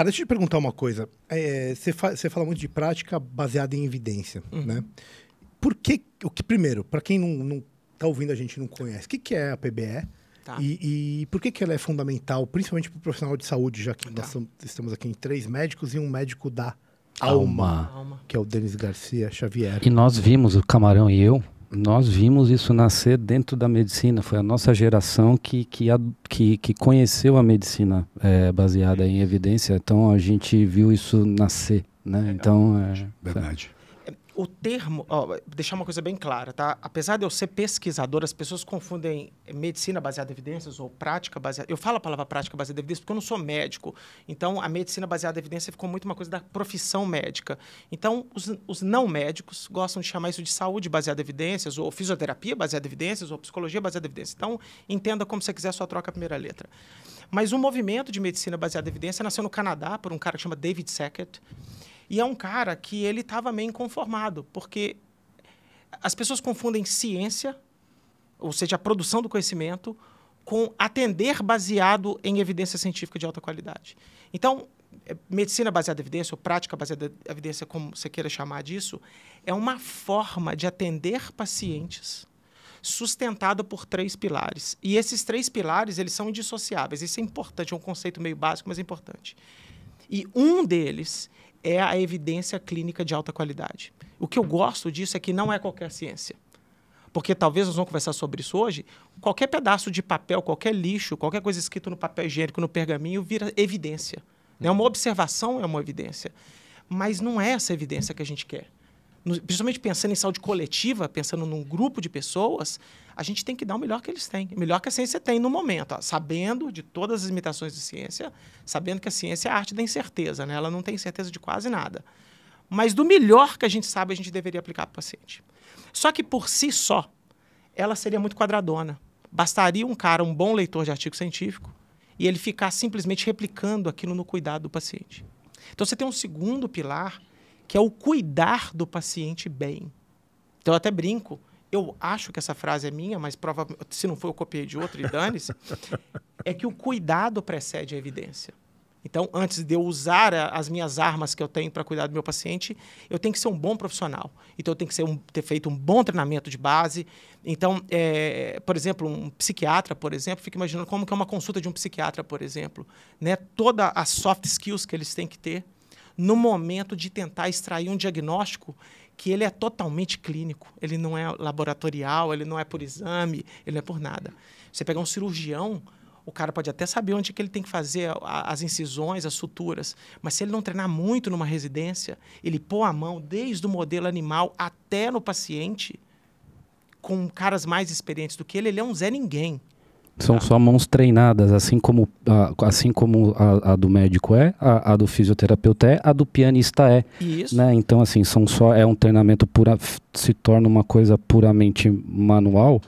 Cara, deixa eu te perguntar uma coisa. Você fala muito de prática baseada em evidência, né? Por que, primeiro, para quem não tá ouvindo a gente e não conhece, o que é a PBE? Tá. E por que ela é fundamental, principalmente para o profissional de saúde, já que nós estamos aqui em 3 médicos e um médico da Alma, que é o Denis Garcia Xavier. E nós vimos, o Camarão e eu, nós vimos isso nascer dentro da medicina. Foi a nossa geração que conheceu a medicina baseada em evidência. Então a gente viu isso nascer, né? Então, verdade. O termo, deixar uma coisa bem clara, tá? Apesar de eu ser pesquisador, as pessoas confundem medicina baseada em evidências ou prática baseada... Eu falo a palavra prática baseada em evidências porque eu não sou médico. Então, a medicina baseada em evidência ficou muito uma coisa da profissão médica. Então, os não médicos gostam de chamar isso de saúde baseada em evidências, ou fisioterapia baseada em evidências, ou psicologia baseada em evidências. Então, entenda como você quiser, só troca a primeira letra. Mas o movimento de medicina baseada em evidência nasceu no Canadá por um cara que chama David Sackett. E é um cara que ele estava meio inconformado, porque as pessoas confundem ciência, ou seja, a produção do conhecimento, com atender baseado em evidência científica de alta qualidade. Então, medicina baseada em evidência, ou prática baseada em evidência, como você queira chamar disso, é uma forma de atender pacientes sustentada por 3 pilares. E esses 3 pilares, eles são indissociáveis. Isso é importante, é um conceito meio básico, mas é importante. E um deles é a evidência clínica de alta qualidade. O que eu gosto disso é que não é qualquer ciência. Porque talvez nós vamos conversar sobre isso hoje, qualquer pedaço de papel, qualquer lixo, qualquer coisa escrita no papel higiênico, no pergaminho, vira evidência. Né? Uma observação é uma evidência. Mas não é essa evidência que a gente quer. Principalmente pensando em saúde coletiva, pensando num grupo de pessoas, a gente tem que dar o melhor que eles têm. O melhor que a ciência tem no momento. Sabendo de todas as limitações de ciência, sabendo que a ciência é a arte da incerteza, né? Ela não tem certeza de quase nada. Mas do melhor que a gente sabe, a gente deveria aplicar para o paciente. Só que, por si só, ela seria muito quadradona. Bastaria um cara, um bom leitor de artigo científico, e ele ficar simplesmente replicando aquilo no cuidado do paciente. Então, você tem um segundo pilar, que é o cuidar do paciente bem. Então, eu até brinco, eu acho que essa frase é minha, mas provavelmente, se não for, eu copiei de outro e dane-se, é que o cuidado precede a evidência. Então, antes de eu usar as minhas armas que eu tenho para cuidar do meu paciente, eu tenho que ser um bom profissional. Então, eu tenho que ter feito um bom treinamento de base. Então, por exemplo, um psiquiatra, por exemplo, fica imaginando como que é uma consulta de um psiquiatra, por exemplo. Né? Todas as soft skills que eles têm que ter no momento de tentar extrair um diagnóstico que ele é totalmente clínico. Ele não é laboratorial, ele não é por exame, ele não é por nada. Você pegar um cirurgião, o cara pode até saber onde que ele tem que fazer as incisões, as suturas, mas se ele não treinar muito numa residência, ele pôr a mão desde o modelo animal até no paciente, com caras mais experientes do que ele é um Zé Ninguém. São só mãos treinadas, assim como a do médico a do fisioterapeuta a do pianista Isso. Né? Então, assim, é um treinamento se torna uma coisa puramente manual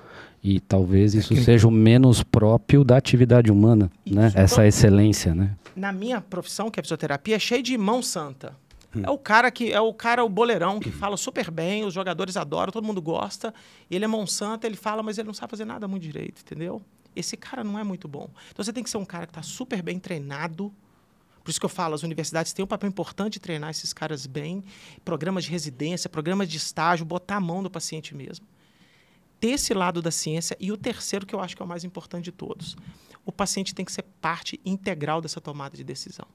e talvez isso seja o menos próprio da atividade humana, né? Essa excelência, né? Na minha profissão, que é fisioterapia, é cheio de mão santa. É o boleirão que fala super bem, os jogadores adoram, todo mundo gosta, ele é mão santa, ele fala, mas ele não sabe fazer nada muito direito, entendeu? Esse cara não é muito bom. Então, você tem que ser um cara que está super bem treinado. Por isso que eu falo, as universidades têm um papel importante de treinar esses caras bem. Programas de residência, programas de estágio, botar a mão no paciente mesmo. Ter esse lado da ciência. E o terceiro, que eu acho que é o mais importante de todos. O paciente tem que ser parte integral dessa tomada de decisão.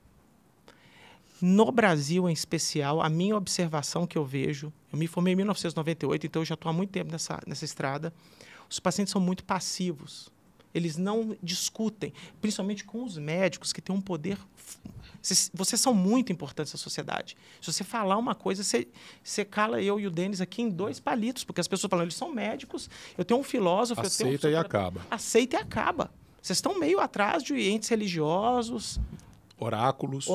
No Brasil, em especial, a minha observação que eu vejo... Eu me formei em 1998, então eu já estou há muito tempo nessa estrada. Os pacientes são muito passivos. Eles não discutem, principalmente com os médicos, que têm um poder... Vocês são muito importantes na sociedade. Se você falar uma coisa, você cala eu e o Denis aqui em 2 palitos, porque as pessoas falam, eles são médicos, eu tenho um filósofo... Aceita e acaba. Aceita e acaba. Vocês estão meio atrás de entes religiosos... Oráculos,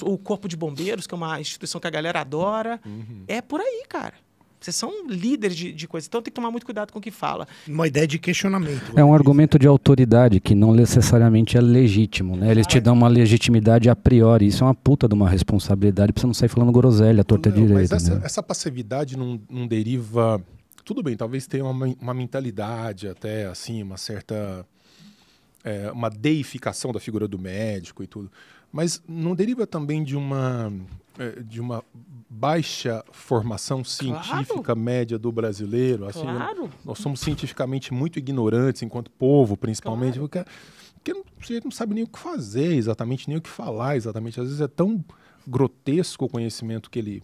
o Corpo de Bombeiros, que é uma instituição que a galera adora. É por aí, cara. Vocês são líderes de coisa. Então tem que tomar muito cuidado com o que fala. Uma ideia de questionamento. É um argumento de autoridade que não necessariamente é legítimo, né? Eles te dão uma legitimidade a priori. Isso é uma puta de uma responsabilidade pra você não sair falando groselha, torta direita. Mas né? essa passividade não deriva... Tudo bem, talvez tenha uma mentalidade até, assim, uma certa... uma deificação da figura do médico e tudo. Mas não deriva também de uma baixa formação científica média do brasileiro? Assim, nós somos cientificamente muito ignorantes, enquanto povo, principalmente, porque você não sabe nem o que fazer exatamente, nem o que falar exatamente. Às vezes é tão grotesco o conhecimento que ele...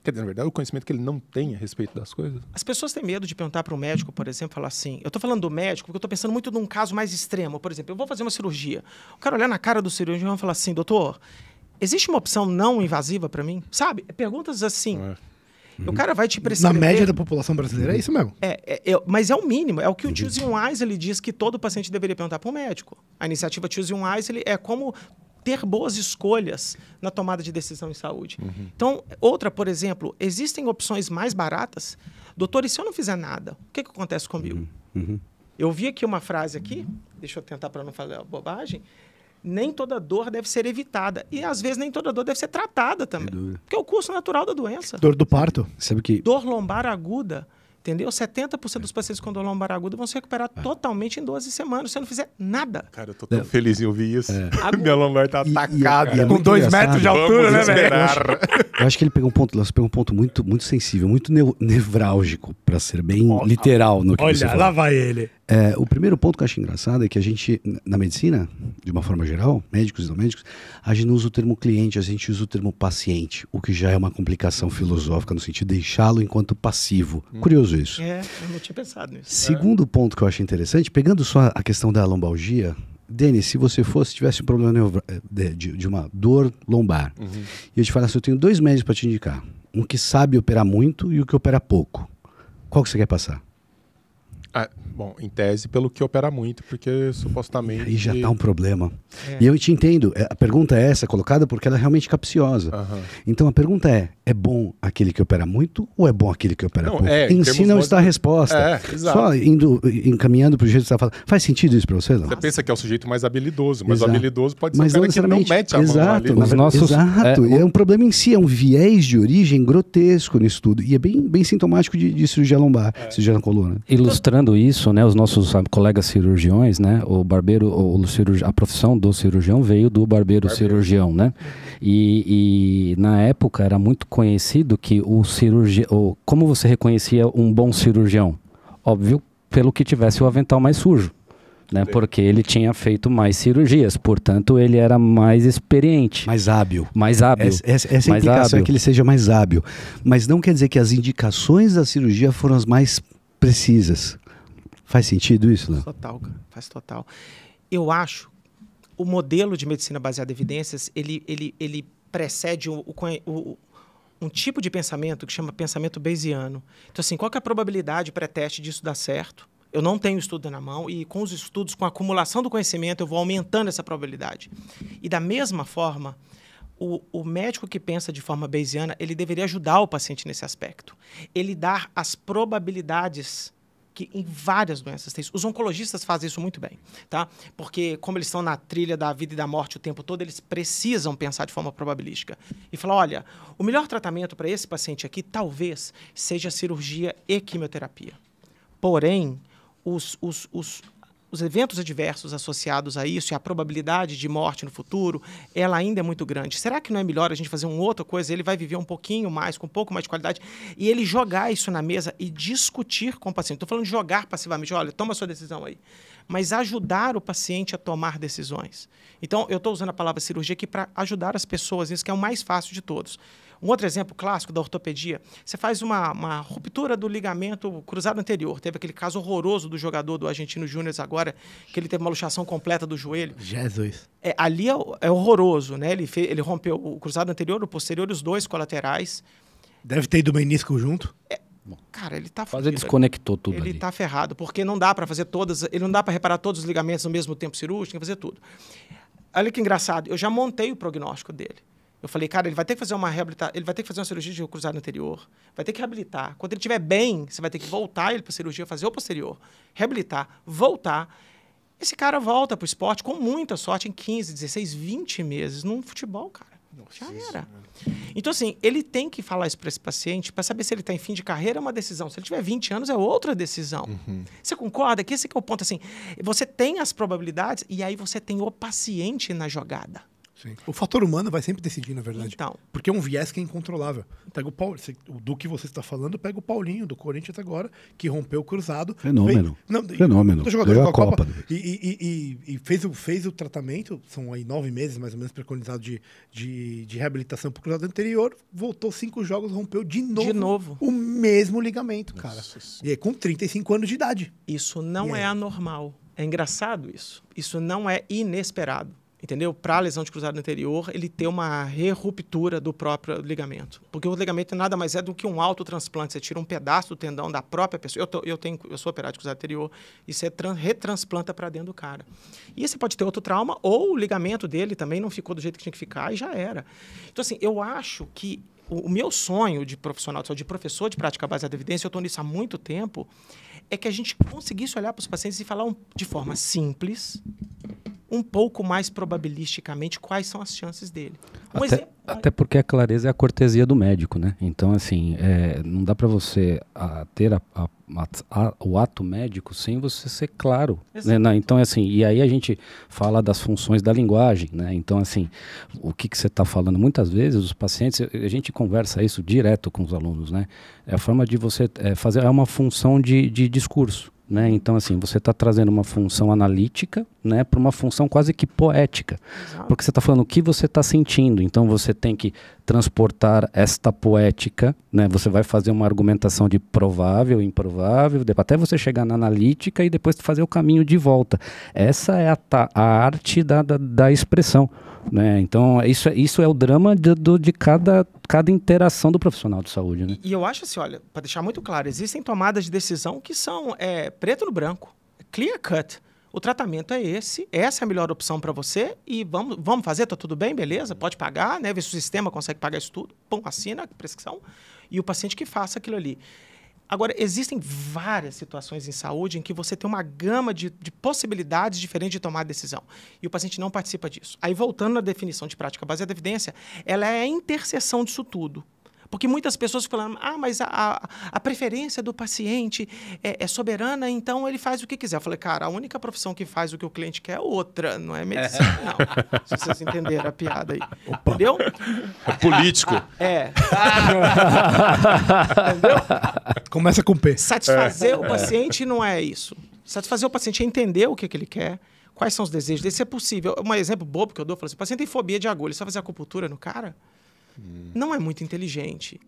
Quer dizer, na verdade, o conhecimento que ele não tem a respeito das coisas. As pessoas têm medo de perguntar para um médico, por exemplo, falar assim... Eu estou falando do médico porque eu estou pensando muito num caso mais extremo. Por exemplo, eu vou fazer uma cirurgia. O cara olhar na cara do cirurgião e falar assim, doutor, existe uma opção não invasiva para mim? Sabe? Perguntas assim. O cara vai te prescrever... Na média da população brasileira é isso mesmo. Mas é o mínimo. É o que o Choosing Wise ele diz que todo paciente deveria perguntar para um médico. A iniciativa Choosing Wise é como... ter boas escolhas na tomada de decisão em saúde. Então, outra, por exemplo, existem opções mais baratas. Doutor, e se eu não fizer nada, o que acontece comigo? Eu vi aqui uma frase aqui, deixa eu tentar para não falar bobagem, nem toda dor deve ser evitada. E, às vezes, nem toda dor deve ser tratada também. Porque é o curso natural da doença. Dor do parto. Sabe que... Dor lombar aguda. Entendeu? 70% dos pacientes com dor lombar aguda vão se recuperar totalmente em 12 semanas, se você não fizer nada. Cara, eu tô tão feliz em ouvir isso. Minha lombar tá atacada. Com 2 metros de altura, né, velho? Eu acho que ele pegou um ponto muito, muito sensível, muito nevrálgico, para ser bem literal no que você falou. Olha, lá vai ele. O primeiro ponto que eu acho engraçado é que a gente, na medicina, de uma forma geral, médicos e não médicos, a gente não usa o termo cliente, a gente usa o termo paciente, o que já é uma complicação filosófica no sentido de deixá-lo enquanto passivo. Curioso isso. Eu não tinha pensado nisso. Segundo ponto que eu acho interessante, pegando só a questão da lombalgia, Denis, se você tivesse um problema de uma dor lombar, e eu te falasse, eu tenho 2 médicos para te indicar, um que sabe operar muito e o que opera pouco, qual que você quer passar? Bom, em tese, pelo que opera muito, porque supostamente... Aí já está um problema. E eu te entendo, a pergunta é essa, colocada porque ela é realmente capciosa. Então a pergunta é bom aquele que opera muito ou é bom aquele que opera pouco? Em si não está a resposta. Só encaminhando para o jeito que você está falando. Faz sentido isso para você, não? Você pensa que é o sujeito mais habilidoso, mas o habilidoso pode ser mas o cara que não mete a mão ali. Exato, é um problema em si, é um viés de origem grotesco nisso tudo. E é bem sintomático de cirurgia lombar, cirurgia na coluna. Ilustrando isso, né, os nossos colegas cirurgiões, né, o barbeiro, a profissão do cirurgião veio do barbeiro cirurgião, né? E na época era muito conhecido que o cirurgião, como você reconhecia um bom cirurgião? Óbvio, pelo que tivesse o avental mais sujo, né? Porque ele tinha feito mais cirurgias, portanto ele era mais experiente. Mais hábil. Essa implicação é que ele seja mais hábil. Mas não quer dizer que as indicações da cirurgia foram as mais precisas. Faz sentido isso, né? Total, cara. Faz total. Eu acho o modelo de medicina baseada em evidências, ele precede um tipo de pensamento que chama pensamento bayesiano. Então, assim, qual que é a probabilidade pré-teste disso dar certo? Eu não tenho estudo na mão e com os estudos, com a acumulação do conhecimento, eu vou aumentando essa probabilidade. E da mesma forma, o médico que pensa de forma bayesiana, ele deveria ajudar o paciente nesse aspecto. Ele dar as probabilidades que em várias doenças tem isso. Os oncologistas fazem isso muito bem, tá? Porque como eles estão na trilha da vida e da morte o tempo todo, eles precisam pensar de forma probabilística. E falar, olha, o melhor tratamento para esse paciente aqui talvez seja cirurgia e quimioterapia. Porém, os eventos adversos associados a isso e a probabilidade de morte no futuro, ela ainda é muito grande. Será que não é melhor a gente fazer uma outra coisa? Ele vai viver um pouquinho mais, com um pouco mais de qualidade, e ele jogar isso na mesa e discutir com o paciente. Estou falando de jogar passivamente, olha, toma a sua decisão aí. Mas ajudar o paciente a tomar decisões. Então, eu estou usando a palavra cirurgia aqui para ajudar as pessoas, isso que é o mais fácil de todos. Um outro exemplo clássico da ortopedia, você faz uma ruptura do ligamento cruzado anterior. Teve aquele caso horroroso do jogador do Argentino Júnior agora, que ele teve uma luxação completa do joelho. Jesus. Ali é horroroso, né? Ele rompeu o cruzado anterior, o posterior e os 2 colaterais. Deve ter ido menisco junto. Cara, ele tá quase desconectou tudo ele ali. Tá ferrado, porque não dá para fazer ele não dá para reparar todos os ligamentos no mesmo tempo cirúrgico, tem que fazer tudo. Olha que engraçado, eu já montei o prognóstico dele. Eu falei, cara, ele vai ter que fazer uma reabilitação, ele vai ter que fazer uma cirurgia de cruzado anterior, vai ter que reabilitar. Quando ele estiver bem, você vai ter que voltar ele para a cirurgia, fazer o posterior, reabilitar, voltar. Esse cara volta para o esporte com muita sorte em 15, 16, 20 meses num futebol, cara. Já era. Então, assim, ele tem que falar isso para esse paciente para saber se ele está em fim de carreira é uma decisão. Se ele tiver 20 anos, é outra decisão. Você concorda? Que esse que é o ponto, assim, você tem as probabilidades e aí você tem o paciente na jogada. Sim. O fator humano vai sempre decidir, na verdade. Então. Porque é um viés que é incontrolável. Pega do que você está falando, pega o Paulinho, do Corinthians agora, que rompeu o cruzado. Fenômeno. Fenômeno. Ganhou a Copa. E fez o tratamento, são aí 9 meses mais ou menos preconizado de reabilitação para o cruzado anterior, voltou 5 jogos, rompeu de novo o mesmo ligamento, cara. E aí, com 35 anos de idade. Isso não é anormal. É engraçado isso. Isso não é inesperado. Entendeu? Para a lesão de cruzado anterior, ele ter uma reruptura do próprio ligamento. Porque o ligamento nada mais é do que um autotransplante. Você tira um pedaço do tendão da própria pessoa. Eu sou operado de cruzado anterior e você retransplanta para dentro do cara. E você pode ter outro trauma ou o ligamento dele também não ficou do jeito que tinha que ficar e já era. Então, assim, eu acho que o meu sonho de profissional de saúde, de professor de prática baseada em evidência, eu estou nisso há muito tempo, é que a gente conseguisse olhar para os pacientes e falar de forma simples, um pouco mais probabilisticamente, quais são as chances dele. Até porque a clareza é a cortesia do médico, né? Então, assim, não dá para você ter o ato médico sem você ser claro. Né? Então, assim, e aí a gente fala das funções da linguagem, né? Então, assim, o que você está falando? Muitas vezes os pacientes, a gente conversa isso direto com os alunos, né? É a forma de você fazer, é uma função de discurso. Né? Então, assim, você está trazendo uma função analítica, né, para uma função quase que poética. Exato. Porque você está falando o que você está sentindo. Então, você tem que transportar esta poética, né? Você vai fazer uma argumentação de provável, improvável, até você chegar na analítica e depois fazer o caminho de volta. Essa é a arte da expressão. Né? Então, isso é o drama de cada interação do profissional de saúde. Né? E eu acho assim, olha, para deixar muito claro, existem tomadas de decisão que são preto no branco, clear cut. O tratamento é esse, essa é a melhor opção para você e vamos fazer, tá tudo bem, beleza? Pode pagar, né? Ver se o sistema consegue pagar isso tudo, assina a prescrição e o paciente que faça aquilo ali. Agora, existem várias situações em saúde em que você tem uma gama de possibilidades diferentes de tomar decisão. E o paciente não participa disso. Aí, voltando na definição de prática baseada em evidência, ela é a interseção disso tudo. Porque muitas pessoas ficam falando, mas a preferência do paciente é soberana, então ele faz o que quiser. Eu falei, cara, a única profissão que faz o que o cliente quer é outra, não é medicina, não. Se vocês entenderam a piada aí. Opa. Entendeu? É político. Entendeu? Começa com P. Satisfazer o paciente não é isso. Satisfazer o paciente é entender o que ele quer, quais são os desejos dele, se é possível. Um exemplo bobo que eu dou, eu falo assim, o paciente tem fobia de agulha, você vai fazer acupuntura no cara? Não é muito inteligente.